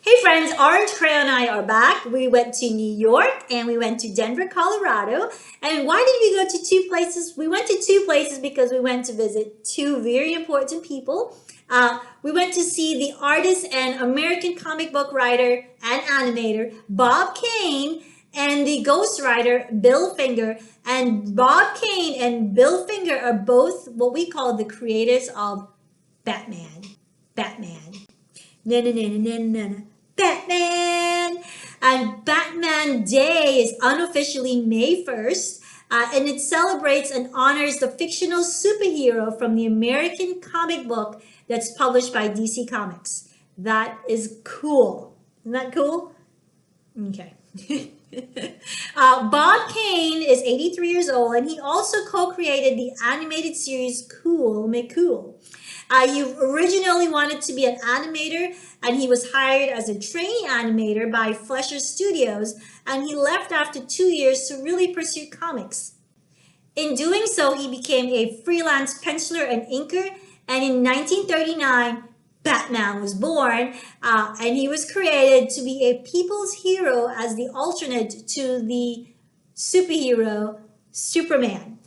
Hey friends, Orange Crayon and I are back. We went to New York and we went to Denver, Colorado. And why did we go to two places? We went to two places because we went to visit two very important people. We went to see the artist and American comic book writer and animator Bob Kane and the ghostwriter Bill Finger. And Bob Kane and Bill Finger are both what we call the creators of Batman. Batman. Na na na na na na. Batman! And Batman Day is unofficially May 1st, and it celebrates and honors the fictional superhero from the American comic book that's published by DC Comics. That is cool. Isn't that cool? Okay. Bob Kane is 83 years old, and he also co-created the animated series Cool McCool. He originally wanted to be an animator, and he was hired as a trainee animator by Fleischer Studios, and he left after 2 years to really pursue comics. In doing so, he became a freelance penciler and inker, and in 1939, Batman was born, and he was created to be a people's hero as the alternate to the superhero Superman.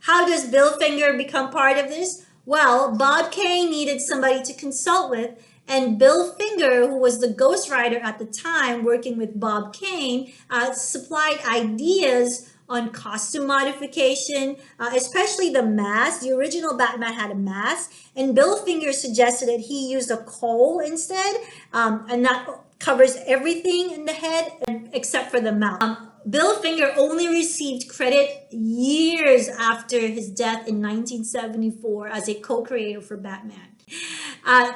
How does Bill Finger become part of this? Well, Bob Kane needed somebody to consult with, and Bill Finger, who was the ghostwriter at the time working with Bob Kane, supplied ideas on costume modification, especially the mask. The original Batman had a mask, and Bill Finger suggested that he use a coal instead, and that covers everything in the head except for the mouth. Bill Finger only received credit years after his death in 1974 as a co-creator for Batman.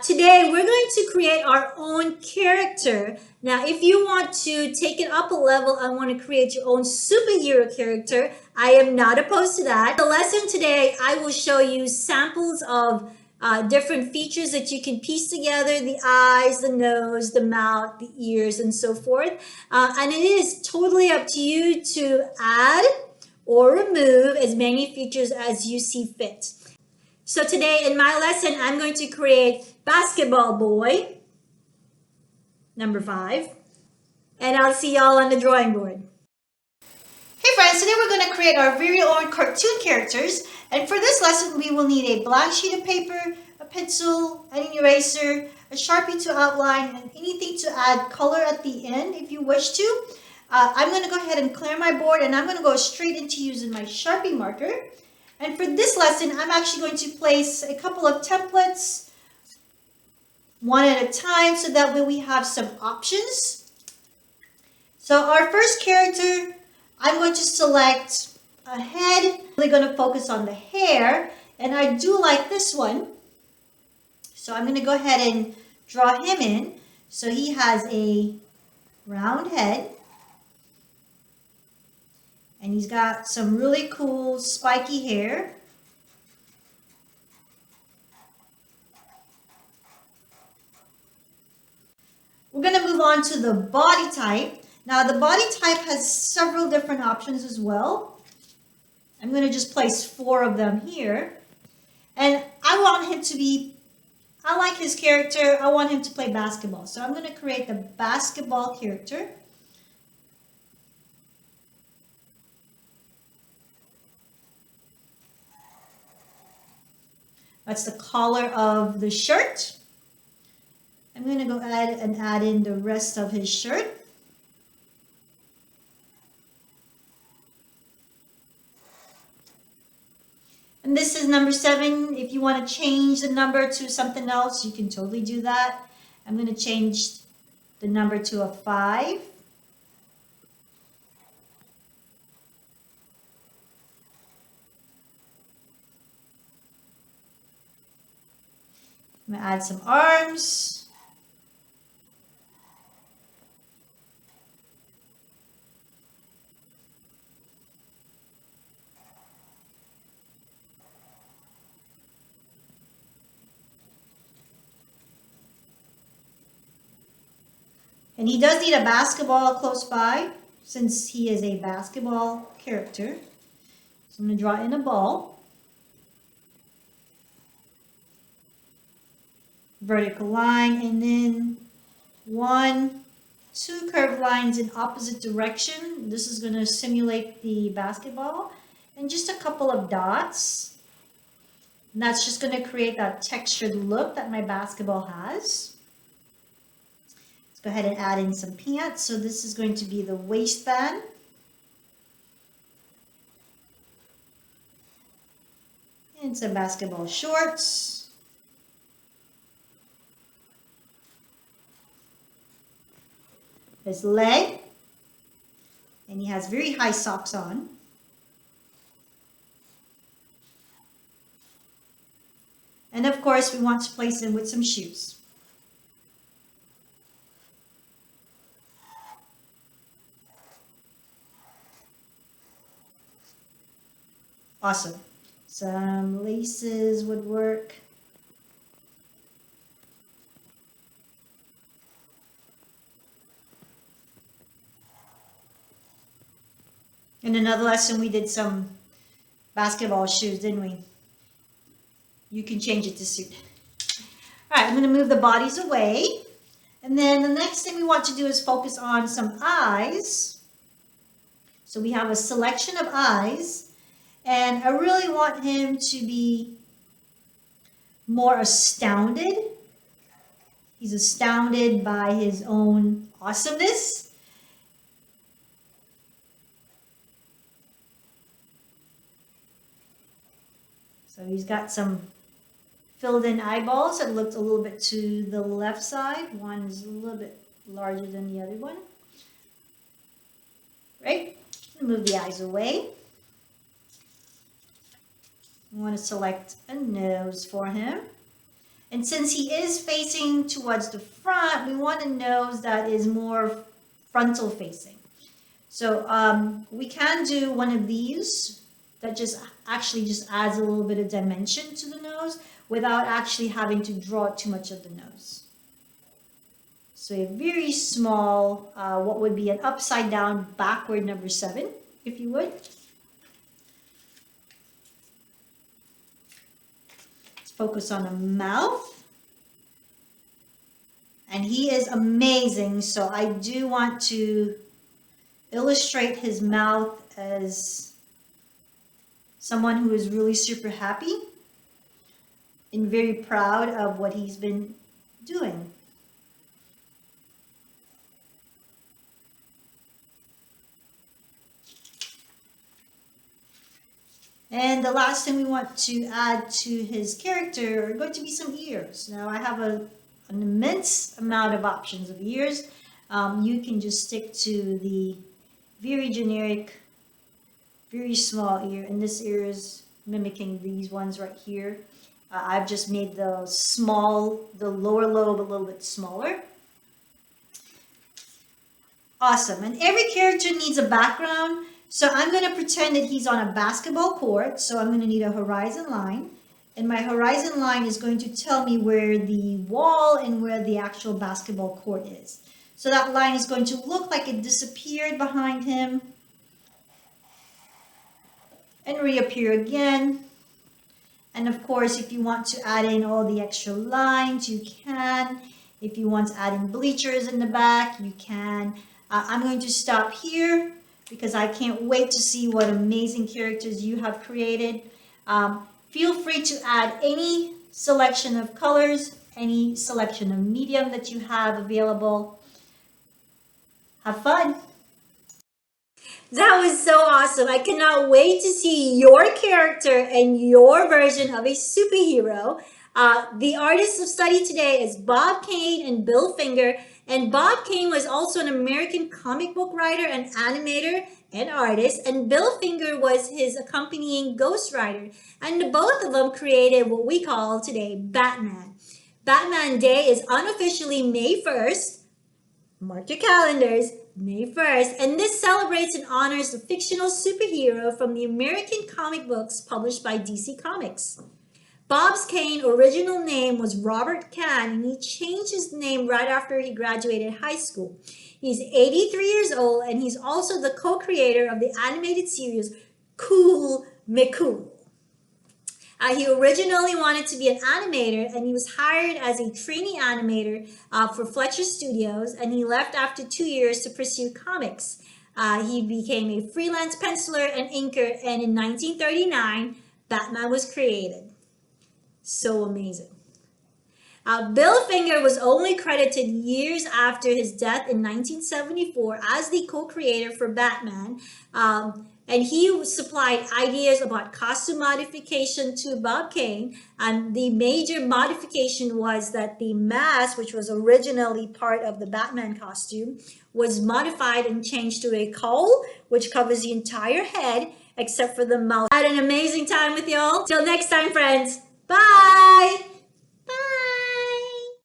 Today, we're going to create our own character. Now, if you want to take it up a level and want to create your own superhero character, I am not opposed to that. The lesson today, I will show you samples of different features that you can piece together: the eyes, the nose, the mouth, the ears, and so forth. And it is totally up to you to add or remove as many features as you see fit. So today in my lesson, I'm going to create Basketball Boy, number 5. And I'll see y'all on the drawing board. Hey friends, today we're going to create our very own cartoon characters. And for this lesson, we will need a blank sheet of paper, a pencil, an eraser, a Sharpie to outline, and anything to add color at the end if you wish to. I'm going to go ahead and clear my board, and I'm going to go straight into using my Sharpie marker. And for this lesson, I'm actually going to place a couple of templates one at a time so that way we have some options. So our first character, I'm going to select a head. I'm going to focus on the hair, and I do like this one. So I'm going to go ahead and draw him in. So he has a round head. And he's got some really cool spiky hair. We're going to move on to the body type. Now the body type has several different options as well. I'm going to just place 4 of them here. And I want him to be, I like his character, I want him to play basketball. So I'm going to create the basketball character. That's the collar of the shirt. I'm going to go ahead and add in the rest of his shirt. And this is number 7. If you want to change the number to something else, you can totally do that. I'm going to change the number to a 5. I'm going to add some arms. And he does need a basketball close by since he is a basketball character. So I'm going to draw in a ball. Vertical line, and then one, two curved lines in opposite direction. This is going to simulate the basketball. And just a couple of dots. And that's just going to create that textured look that my basketball has. Let's go ahead and add in some pants. So this is going to be the waistband. And some basketball shorts. His leg. And he has very high socks on. And of course, we want to place him with some shoes. Awesome. Some laces would work. In another lesson, we did some basketball shoes, didn't we? You can change it to suit. All right, I'm going to move the bodies away. And then the next thing we want to do is focus on some eyes. So we have a selection of eyes. And I really want him to be more astounded. He's astounded by his own awesomeness. So he's got some filled in eyeballs that looked a little bit to the left side. One is a little bit larger than the other one. Right? Move the eyes away. We want to select a nose for him. And since he is facing towards the front, we want a nose that is more frontal facing. So we can do one of these that just adds a little bit of dimension to the nose without actually having to draw too much of the nose. So a very small, what would be an upside down backward number 7, if you would. Let's focus on the mouth. And he is amazing, so I do want to illustrate his mouth as someone who is really super happy and very proud of what he's been doing. And the last thing we want to add to his character are going to be some ears. Now I have an immense amount of options of ears. You can just stick to the very generic, very small ear, and this ear is mimicking these ones right here. I've just made the lower lobe a little bit smaller. Awesome, and every character needs a background, so I'm going to pretend that he's on a basketball court, so I'm going to need a horizon line, and my horizon line is going to tell me where the wall and where the actual basketball court is. So that line is going to look like it disappeared behind him and reappear again. And of course, if you want to add in all the extra lines, you can. If you want to add in bleachers in the back, you can. I'm going to stop here because I can't wait to see what amazing characters you have created. Feel free to add any selection of colors, any selection of medium that you have available. Have fun! That was so awesome. I cannot wait to see your character and your version of a superhero. The artist of study today is Bob Kane and Bill Finger. And Bob Kane was also an American comic book writer and animator and artist. And Bill Finger was his accompanying ghostwriter. And both of them created what we call today Batman. Batman Day is unofficially May 1st. Mark your calendars, May 1st, and this celebrates and honors the fictional superhero from the American comic books published by DC Comics. Bob Kane's original name was Robert Kahn, and he changed his name right after he graduated high school. He's 83 years old, and he's also the co-creator of the animated series Cool McCool. He originally wanted to be an animator, and he was hired as a trainee animator for Fletcher Studios, and he left after 2 years to pursue comics. He became a freelance penciler and inker, and in 1939, Batman was created. So amazing. Bill Finger was only credited years after his death in 1974 as the co-creator for Batman, and he supplied ideas about costume modification to Bob Kane. And the major modification was that the mask, which was originally part of the Batman costume, was modified and changed to a cowl, which covers the entire head except for the mouth. I had an amazing time with y'all. Till next time, friends. Bye!